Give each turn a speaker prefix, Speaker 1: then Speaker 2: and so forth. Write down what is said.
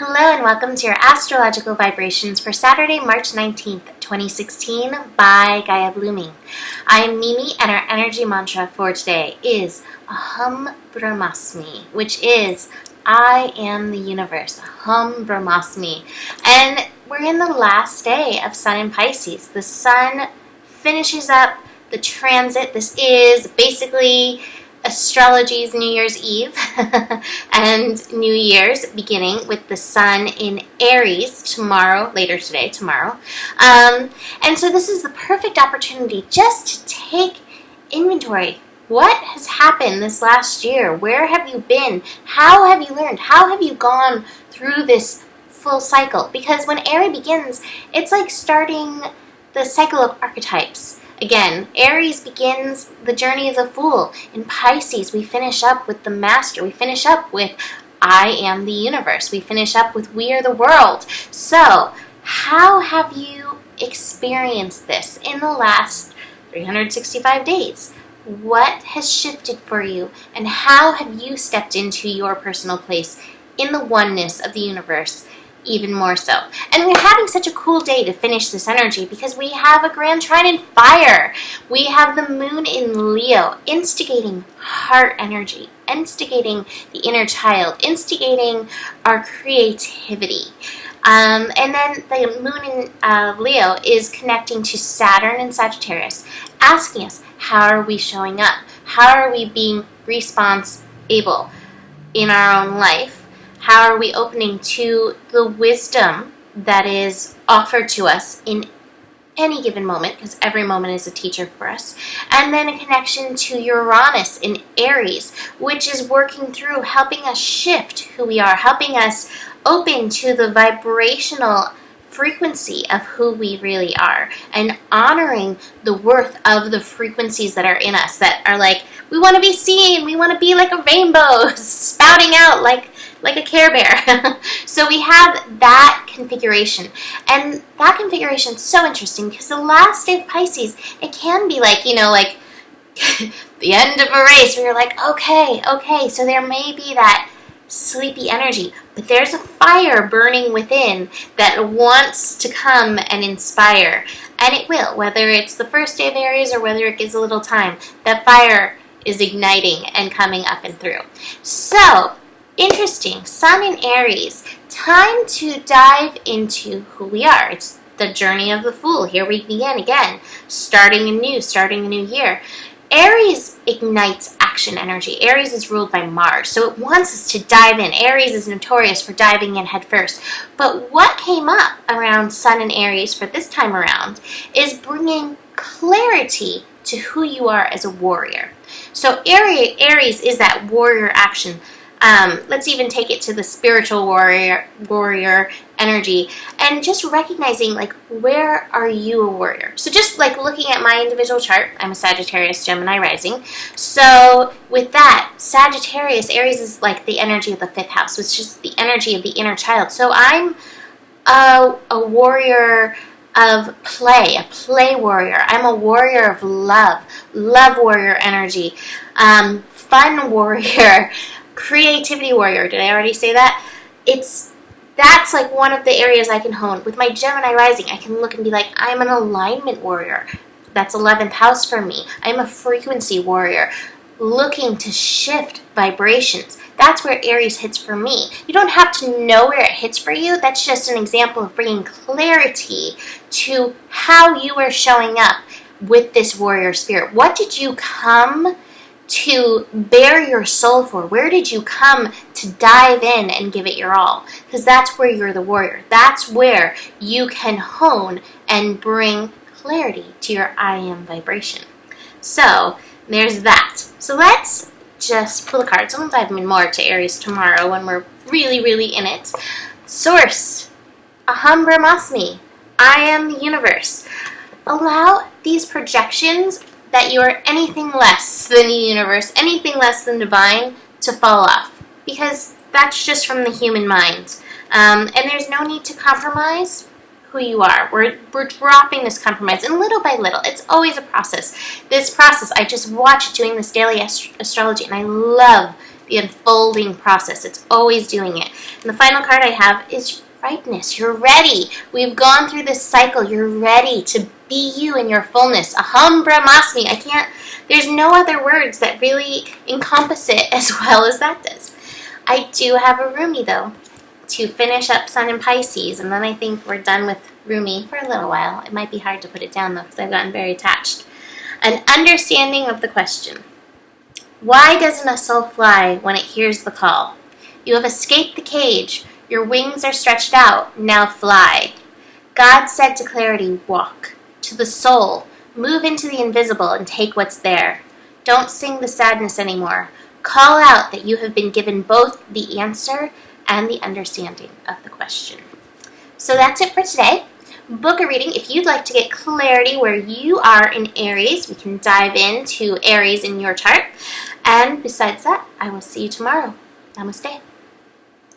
Speaker 1: Hello and welcome to your astrological vibrations for Saturday, March 19th, 2016 by Gaia Blooming. I'm Mimi and our energy mantra for today is Aham Brahmasmi, which is I am the universe. Aham Brahmasmi. And we're in the last day of Sun in Pisces. The Sun finishes up the transit. This is basically astrology's New Year's Eve and New Year's beginning with the Sun in Aries tomorrow, later today, tomorrow. And so this is the perfect opportunity just to take inventory. What has happened this last year? Where have you been? How have you learned? How have you gone through this full cycle? Because when Aries begins, it's like starting the cycle of archetypes. Again, Aries begins the journey of the Fool. In Pisces, we finish up with the Master. We finish up with I am the universe. We finish up with we are the world. So, how have you experienced this in the last 365 days? What has shifted for you? And how have you stepped into your personal place in the oneness of the universe? Even more so. And we're having such a cool day to finish this energy because we have a grand trine in fire. We have the moon in Leo, instigating heart energy, instigating the inner child, instigating our creativity. And then the moon in Leo is connecting to Saturn and Sagittarius, asking us, how are we showing up? How are we being responsible in our own life? How are we opening to the wisdom that is offered to us in any given moment, because every moment is a teacher for us. And then a connection to Uranus in Aries, which is working through, helping us shift who we are, helping us open to the vibrational frequency of who we really are, and honoring the worth of the frequencies that are in us, that are like, we want to be seen, we want to be like a rainbow, spouting out like a Care Bear. So we have that configuration. And that configuration is so interesting because the last day of Pisces, it can be like, like the end of a race where you're like, okay, so there may be that sleepy energy, but there's a fire burning within that wants to come and inspire. And it will, whether it's the first day of Aries or whether it gives a little time, that fire is igniting and coming up and through. So, interesting, Sun in Aries, time to dive into who we are. It's the journey of the Fool. Here we begin again, starting a new year. Aries ignites action energy. Aries is ruled by Mars, so it wants us to dive in. Aries is notorious for diving in head first. But what came up around Sun and Aries for this time around is bringing clarity to who you are as a warrior. So Aries is that warrior action. Let's even take it to the spiritual warrior energy, and just recognizing, like, where are you a warrior? So just like looking at my individual chart, I'm a Sagittarius, Gemini rising. So with that, Sagittarius, Aries is like the energy of the fifth house, which is the energy of the inner child. So I'm a warrior of play, a play warrior. I'm a warrior of love warrior energy, fun warrior, creativity warrior. Did I already say that? That's like one of the areas I can hone. With my Gemini rising, I can look and be like, I'm an alignment warrior. That's 11th house for me. I'm a frequency warrior, looking to shift vibrations. That's where Aries hits for me. You don't have to know where it hits for you. That's just an example of bringing clarity to how you are showing up with this warrior spirit. What did you come to bare your soul for? Where did you come to dive in and give it your all? Because that's where you're the warrior. That's where you can hone and bring clarity to your I am vibration. So there's that. So let's just pull the cards. I'm going to dive in more to Aries tomorrow when we're really, really in it. Source, Aham Brahmasmi, I am the universe. Allow these projections that you are anything less than the universe, anything less than divine, to fall off. Because that's just from the human mind. And there's no need to compromise who you are. We're dropping this compromise, and little by little, it's always a process. This process, I just watch doing this daily astrology, and I love the unfolding process. It's always doing it. And the final card I have is ripeness. You're ready. We've gone through this cycle. You're ready to be you in your fullness. Aham Brahmasmi. There's no other words that really encompass it as well as that does. I do have a roomie, though, to finish up Sun in Pisces, and then I think we're done with Rumi for a little while. It might be hard to put it down, though, because I've gotten very attached. An understanding of the question. Why doesn't a soul fly when it hears the call? You have escaped the cage. Your wings are stretched out. Now fly. God said to clarity, walk. To the soul, move into the invisible and take what's there. Don't sing the sadness anymore. Call out that you have been given both the answer and the understanding of the question. So that's it for today. Book a reading. If you'd like to get clarity where you are in Aries, we can dive into Aries in your chart. And besides that, I will see you tomorrow. Namaste.